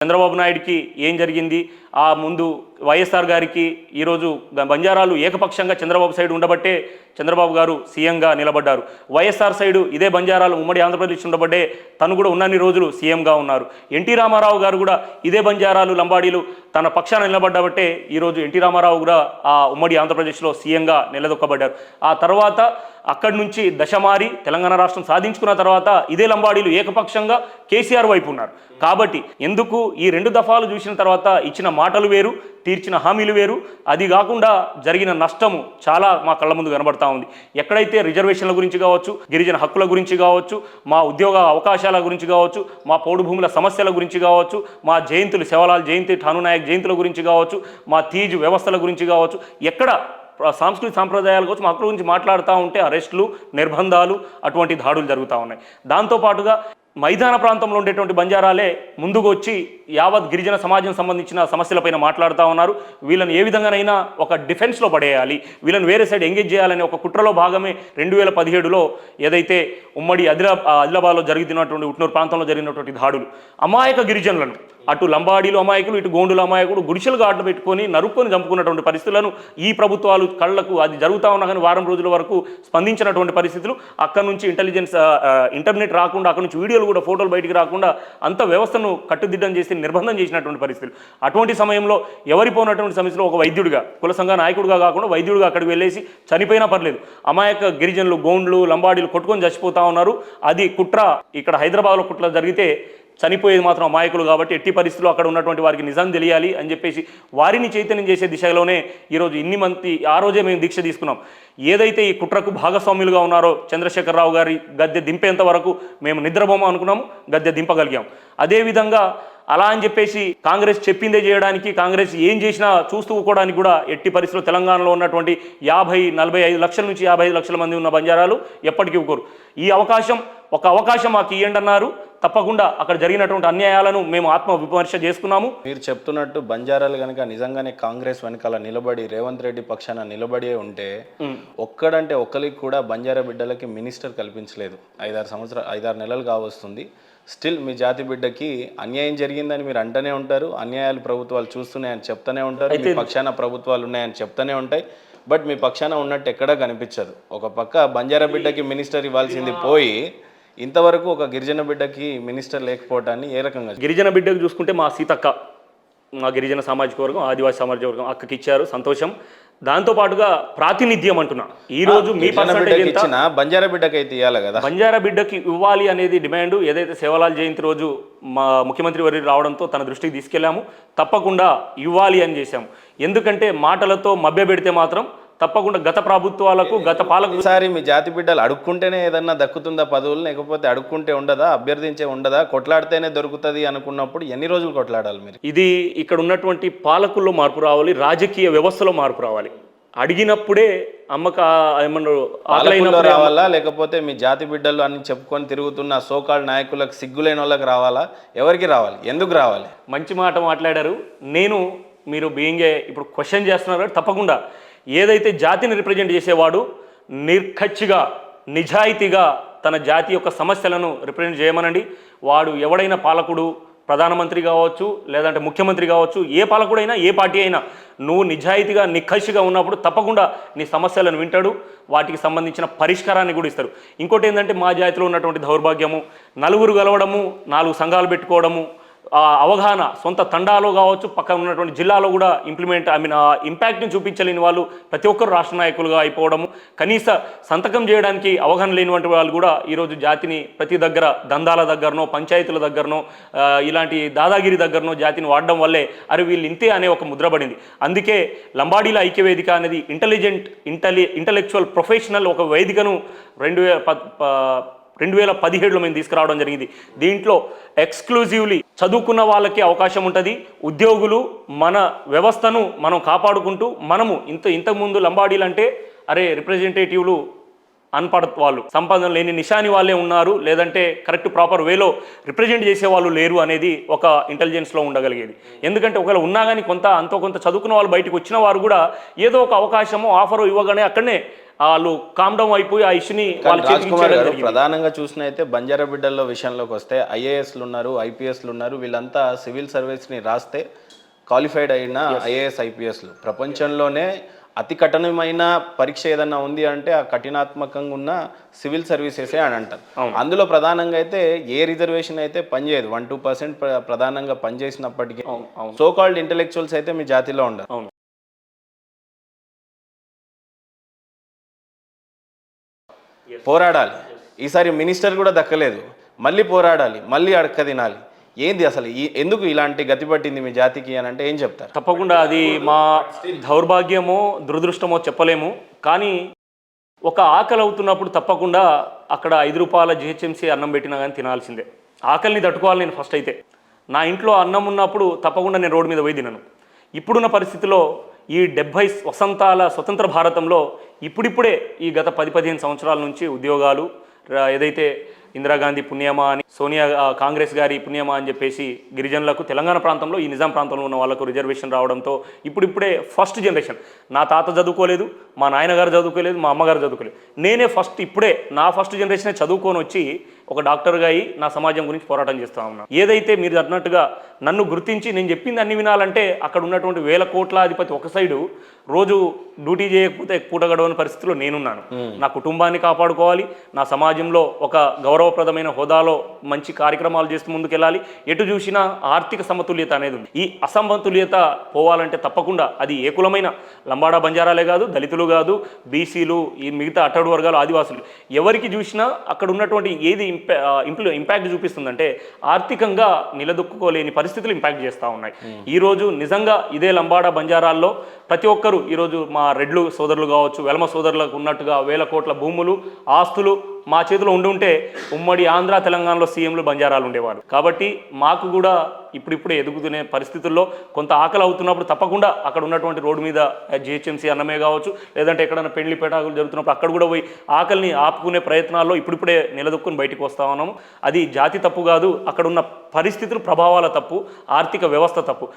చంద్రబాబు నాయుడికి ఏం జరిగింది, ఆ ముందు వైఎస్ఆర్ గారికి ఈరోజు బంజారాలు ఏకపక్షంగా చంద్రబాబు సైడ్ ఉండబట్టే చంద్రబాబు గారు సీఎంగా నిలబడ్డారు. వైఎస్ఆర్ సైడు ఇదే బంజారాలు ఉమ్మడి ఆంధ్రప్రదేశ్ ఉండబట్టే తను కూడా ఉన్నన్ని రోజులు సీఎంగా ఉన్నారు. ఎన్టీ రామారావు గారు కూడా ఇదే బంజారాలు లంబాడీలు తన పక్షాన నిలబడ్డబట్టే ఈరోజు ఎన్టీ రామారావు కూడా ఆ ఉమ్మడి ఆంధ్రప్రదేశ్లో సీఎంగా నిలదొక్కబడ్డారు. ఆ తర్వాత అక్కడి నుంచి దశ మారి తెలంగాణ రాష్ట్రం సాధించుకున్న తర్వాత ఇదే లంబాడీలు ఏకపక్షంగా కేసీఆర్ వైపు ఉన్నారు. కాబట్టి ఎందుకు ఈ 2 దఫాలు చూసిన తర్వాత ఇచ్చిన మాటలు వేరు, తీర్చిన హామీలు వేరు, అది కాకుండా జరిగిన నష్టము చాలా మా కళ్ళ ముందు కనబడతా ఉంది. ఎక్కడైతే రిజర్వేషన్ల గురించి కావచ్చు, గిరిజన హక్కుల గురించి కావచ్చు, మా ఉద్యోగ అవకాశాల గురించి కావచ్చు, మా పోడు భూముల సమస్యల గురించి కావచ్చు, మా జయంతులు శివలాల్ జయంతి, ఠాను నాయక్ జయంతుల గురించి కావచ్చు, మా తీజ్ వ్యవస్థల గురించి కావచ్చు, ఎక్కడ సాంస్కృతిక సాంప్రదాయాల కోసం హక్కుల గురించి మాట్లాడుతూ ఉంటే అరెస్టులు, నిర్బంధాలు, అటువంటి దాడులు జరుగుతూ ఉన్నాయి. దాంతోపాటుగా మైదాన ప్రాంతంలో ఉండేటువంటి బంజారాలే ముందుకు వచ్చి యావత్ గిరిజన సమాజం సంబంధించిన సమస్యలపైన మాట్లాడుతూ ఉన్నారు. వీళ్ళని ఏ విధంగానైనా ఒక డిఫెన్స్లో పడేయాలి, వీళ్ళని వేరే సైడ్ ఎంగేజ్ చేయాలనే ఒక కుట్రలో భాగమే 2017లో ఏదైతే ఉమ్మడి ఆదిలాబాద్లో జరుగుతున్నటువంటి ఉట్నూరు ప్రాంతంలో జరిగినటువంటి దాడులు, అమాయక గిరిజనులను అటు లంబాడీలు అమాయకులు, ఇటు గోండుల అమాయకులు గుడిసెలు గాట్లు పెట్టుకొని నరుక్కొని చంపుకున్నటువంటి పరిస్థితులను ఈ ప్రభుత్వాలు కళ్లకు అది జరుగుతూ ఉన్నా కానీ వారం రోజుల వరకు స్పందించినటువంటి పరిస్థితులు, అక్కడి నుంచి ఇంటెలిజెన్స్ ఇంటర్నెట్ రాకుండా, అక్కడి నుంచి వీడియోలు కూడా ఫోటోలు బయటికి రాకుండా అంత వ్యవస్థను కట్టుదిట్టం చేసి నిర్బంధం చేసినటువంటి పరిస్థితులు. అటువంటి సమయంలో ఎవరిపోయినటువంటి సమస్యలో ఒక వైద్యుడిగా, కుల సంఘ నాయకుడిగా కాకుండా వైద్యుడిగా అక్కడికి వెళ్ళేసి చనిపోయినా పర్లేదు, అమాయక గిరిజనులు గోండ్లు లంబాడీలు కొట్టుకొని చచ్చిపోతా ఉన్నారు. అది కుట్ర, ఇక్కడ హైదరాబాద్లో కుట్ర జరిగితే చనిపోయేది మాత్రం అమాయకులు కాబట్టి ఎట్టి పరిస్థితుల్లో అక్కడ ఉన్నటువంటి వారికి నిజం తెలియాలి అని చెప్పేసి వారిని చైతన్యం చేసే దిశలోనే ఈరోజు ఇన్ని మంది ఆ రోజే మేము దీక్ష తీసుకున్నాం. ఏదైతే ఈ కుట్రకు భాగస్వాములుగా ఉన్నారో చంద్రశేఖరరావు గారి గద్దె దింపేంత వరకు మేము నిద్రబొమ్మ అనుకున్నాము, గద్దె దింపగలిగాం. అదేవిధంగా అలా అని చెప్పేసి కాంగ్రెస్ చెప్పిందే చేయడానికి, కాంగ్రెస్ ఏం చేసినా చూస్తూ కూడానికి కూడా ఎట్టి పరిస్థితుల్లో తెలంగాణలో ఉన్నటువంటి 45 లక్షల నుంచి 55 లక్షల మంది ఉన్న బంజారాలు ఎప్పటికీ ఇవ్వరు. ఈ ఒక అవకాశం మాకు ఇవ్వండి అన్నారు. తప్పకుండా అక్కడ జరిగినటువంటి అన్యాయాలను మేము ఆత్మ విమర్శ చేసుకున్నాము. మీరు చెప్తున్నట్టు బంజారాలు కనుక నిజంగానే కాంగ్రెస్ వెనకాల నిలబడి రేవంత్ రెడ్డి పక్షాన నిలబడి ఉంటే ఒక్కడంటే ఒక్కరికి కూడా బంజారా బిడ్డలకి మినిస్టర్ కల్పించలేదు. 5-6 నెలలు కావస్తుంది. స్టిల్ మీ జాతి బిడ్డకి అన్యాయం జరిగిందని మీరు అంటూనే ఉంటారు, అన్యాయాలు ప్రభుత్వాలు చూస్తున్నాయని చెప్తూనే ఉంటారు, మీ పక్షాన ప్రభుత్వాలు ఉన్నాయని చెప్తూనే ఉంటాయి. బట్ మీ పక్షాన ఉన్నట్టు ఎక్కడా కనిపించదు. ఒక పక్క బంజారా బిడ్డకి మినిస్టర్ ఇవ్వాల్సింది పోయి ఇంతవరకు ఒక గిరిజన బిడ్డకి మినిస్టర్ లేకపోవటాన్ని ఏ రకంగా? గిరిజన బిడ్డకు చూసుకుంటే మా సీతక్క, మా గిరిజన సామాజిక వర్గం, ఆదివాసీ సామాజిక వర్గం అక్కకి ఇచ్చారు, సంతోషం. దాంతోపాటుగా ప్రాతినిధ్యం అంటున్నా, ఈ రోజు మీ ఇచ్చిన బంజారా బిడ్డకి అయితే ఇవ్వాలి కదా, బంజారా బిడ్డకి ఇవ్వాలి అనేది డిమాండ్. ఏదైతే శివలాల్ జయంతి రోజు మా ముఖ్యమంత్రి వర్యులు రావడంతో తన దృష్టికి తీసుకెళ్లాము, తప్పకుండా ఇవ్వాలి అని చేశాము. ఎందుకంటే మాటలతో మభ్యపెడితే మాత్రం తప్పకుండా గత ప్రభుత్వాలకు, గత పాలకు ఒకసారి మీ జాతి బిడ్డలు అడుక్కుంటేనే ఏదన్నా దక్కుతుందా పదవులు, లేకపోతే అడుక్కుంటే ఉండదా, అభ్యర్థించే ఉండదా, కొట్లాడితేనే దొరుకుతుంది అనుకున్నప్పుడు ఎన్ని రోజులు కొట్లాడాలి మీరు? ఇది ఇక్కడ ఉన్నటువంటి పాలకుల్లో మార్పు రావాలి, రాజకీయ వ్యవస్థలో మార్పు రావాలి. అడిగినప్పుడే ఏమన్నా రావాలా, లేకపోతే మీ జాతి బిడ్డలు అని చెప్పుకొని తిరుగుతున్న సోకాల్ నాయకులకు, సిగ్గులేని వాళ్ళకి రావాలా? ఎవరికి రావాలి, ఎందుకు రావాలి? మంచి మాట మాట్లాడారు. మీరు బీయింగే ఇప్పుడు క్వశ్చన్ చేస్తున్నారు. తప్పకుండా ఏదైతే జాతిని రిప్రజెంట్ చేసేవాడు నిర్ఖచ్చిగా, నిజాయితీగా తన జాతి యొక్క సమస్యలను రిప్రజెంట్ చేయమనండి. వాడు ఎవడైనా పాలకుడు, ప్రధానమంత్రి కావచ్చు, లేదంటే ముఖ్యమంత్రి కావచ్చు, ఏ పాలకుడైనా, ఏ పార్టీ అయినా, నువ్వు నిజాయితీగా, నిఖచ్చిగా ఉన్నప్పుడు తప్పకుండా నీ సమస్యలను వింటాడు, వాటికి సంబంధించిన పరిష్కారాన్ని కూడా ఇస్తారు. ఇంకోటి ఏంటంటే మా జాతిలో ఉన్నటువంటి దౌర్భాగ్యము, నలుగురు కలవడము, 4 సంఘాలు పెట్టుకోవడము, అవగాహన సొంత తండాలో కావచ్చు, పక్కన ఉన్నటువంటి జిల్లాలో కూడా ఇంపాక్ట్ని చూపించలేని వాళ్ళు ప్రతి ఒక్కరు రాష్ట్ర నాయకులుగా అయిపోవడము, కనీస సంతకం చేయడానికి అవగాహన లేనివంటి వాళ్ళు కూడా ఈరోజు జాతిని ప్రతి దగ్గర దందాల దగ్గరనో, పంచాయతీల దగ్గరనో, ఇలాంటి దాదాగిరి దగ్గరనో జాతిని వాడడం వల్లే అరే వీళ్ళు ఇంతే అనే ఒక ముద్ర పడింది. అందుకే లంబాడీల ఐక్యవేదిక అనేది ఇంటలెక్చువల్ ప్రొఫెషనల్ ఒక వేదికను 2017లో మేము తీసుకురావడం జరిగింది. దీంట్లో ఎక్స్క్లూజివ్లీ చదువుకున్న వాళ్ళకి అవకాశం ఉంటుంది. ఉద్యోగులు మన వ్యవస్థను మనం కాపాడుకుంటూ, మనము ఇంతకుముందు లంబాడీలు అంటే అరే రిప్రజెంటేటివ్లు అన్పడ్ వాళ్ళు, సంపాదన లేని నిశాని వాళ్ళే ఉన్నారు, లేదంటే కరెక్ట్ ప్రాపర్ వేలో రిప్రజెంట్ చేసే వాళ్ళు లేరు అనేది ఒక ఇంటెలిజెన్స్లో ఉండగలిగేది. ఎందుకంటే ఒకవేళ ఉన్నా కానీ కొంత చదువుకున్న వాళ్ళు బయటకు వచ్చిన వారు కూడా ఏదో ఒక అవకాశమో ఆఫరో ఇవ్వగానే అక్కడనే వాళ్ళు కామ్ డౌన్ అయిపోయి ఆ ఇష్యూని వాళ్ళ రాజ్ చేతికి కుమార్ ఇచ్చేయడం గారు జరిగింది. ప్రధానంగా చూసినైతే బంజారా బిడ్డల్లో విషయంలోకి వస్తే ఐఏఎస్లు ఉన్నారు, ఐపీఎస్లు ఉన్నారు. వీళ్ళంతా సివిల్ సర్వీస్ని రాస్తే క్వాలిఫైడ్ అయిన ఐఏఎస్ ఐపీఎస్లు. ప్రపంచంలోనే అతి కఠినమైన పరీక్ష ఏదన్నా ఉంది అంటే ఆ కఠినాత్మకంగా ఉన్న సివిల్ సర్వీసెసే అని అంటారు. అందులో ప్రధానంగా అయితే ఏ రిజర్వేషన్ అయితే పనిచేయదు, 1-2% ప్రధానంగా పనిచేసినప్పటికీ సో కాల్డ్ ఇంటెలెక్చువల్స్ అయితే మీ జాతిలో ఉండరు. అవును. పోరాడాలి. ఈసారి మినిస్టర్ కూడా దక్కలేదు, మళ్ళీ పోరాడాలి, మళ్ళీ అడక్క తినాలి. ఏంది అసలు ఎందుకు ఇలాంటి గతి పట్టింది మీ జాతికి అని అంటే ఏం చెప్తారు? తప్పకుండా అది మా దౌర్భాగ్యమో దురదృష్టమో చెప్పలేము. కానీ ఒక ఆకలి అవుతున్నప్పుడు తప్పకుండా అక్కడ 5 రూపాయల జిహెచ్ఎంసీ అన్నం పెట్టినా కానీ తినాల్సిందే. ఆకలిని తట్టుకోవాలి నేను ఫస్ట్ అయితే. నా ఇంట్లో అన్నం ఉన్నప్పుడు తప్పకుండా నేను రోడ్డు మీద పోయి తినను. ఇప్పుడున్న పరిస్థితిలో ఈ 70 వసంతాల స్వతంత్ర భారతంలో ఇప్పుడిప్పుడే ఈ గత 10-15 సంవత్సరాల నుంచి ఉద్యోగాలు ఏదైతే ఇందిరాగాంధీ పుణ్యమా అని, సోనియా కాంగ్రెస్ గారి పుణ్యమా అని చెప్పేసి గిరిజనులకు తెలంగాణ ప్రాంతంలో ఈ నిజాం ప్రాంతంలో ఉన్న వాళ్ళకు రిజర్వేషన్ రావడంతో ఇప్పుడిప్పుడే ఫస్ట్ జనరేషన్. నా తాత చదువుకోలేదు, మా నాయనగారు చదువుకోలేదు, మా అమ్మగారు చదువుకోలేదు. నేనే ఇప్పుడే నా ఫస్ట్ జనరేషనే చదువుకొని వచ్చి ఒక డాక్టర్గా అయి నా సమాజం గురించి పోరాటం చేస్తూ ఉన్నాను. ఏదైతే మీరు అన్నట్టుగా నన్ను గుర్తించి నేను చెప్పింది అన్ని వినాలంటే అక్కడ ఉన్నటువంటి 1000 కోట్ల అధిపతి ఒక సైడు రోజు డ్యూటీ చేయకపోతే పూట గడవని పరిస్థితిలో నేనున్నాను. నా కుటుంబాన్ని కాపాడుకోవాలి, నా సమాజంలో ఒక గౌరవప్రదమైన హోదాలో మంచి కార్యక్రమాలు చేస్తూ ముందుకెళ్ళాలి. ఎటు చూసినా ఆర్థిక సమతుల్యత అనేది ఉంది. ఈ అసమతుల్యత పోవాలంటే తప్పకుండా అది ఏ కులమైన లంబాడా బంజారాలే కాదు, దళితులు కాదు, బీసీలు, ఈ మిగతా అట్టడు వర్గాలు, ఆదివాసులు ఎవరికి చూసినా అక్కడ ఉన్నటువంటి ఏది ఇంపాక్ట్ చూపిస్తుందంటే ఆర్థికంగా నిలదొక్కుకోలేని పరిస్థితులు ఇంపాక్ట్ చేస్తూ ఉన్నాయి. ఈరోజు నిజంగా ఇదే లంబాడా బంజారాల్లో ప్రతి ఒక్కరూ ఈరోజు మా రెడ్లు సోదరులు కావచ్చు, వెలమ సోదరులకు ఉన్నట్టుగా 1000 కోట్ల భూములు, ఆస్తులు మా చేతిలో ఉంటే ఉమ్మడి ఆంధ్ర తెలంగాణలో సీఎంలు బంజారాలు ఉండేవారు. కాబట్టి మాకు కూడా ఇప్పుడిప్పుడే ఎదుగుతునే పరిస్థితుల్లో కొంత ఆకలి అవుతున్నప్పుడు తప్పకుండా అక్కడ ఉన్నటువంటి రోడ్డు మీద జిహెచ్ఎంసీ అన్నమే కావచ్చు, లేదంటే ఎక్కడైనా పెళ్లి పేటాకులు జరుగుతున్నప్పుడు అక్కడ కూడా పోయి ఆకలిని ఆపుకునే ప్రయత్నాల్లో ఇప్పుడిప్పుడే నిలదొక్కుని బయటకు వస్తా ఉన్నాము. అది జాతి తప్పు కాదు, అక్కడ ఉన్న పరిస్థితులు ప్రభావాల తప్పు, ఆర్థిక వ్యవస్థ తప్పు.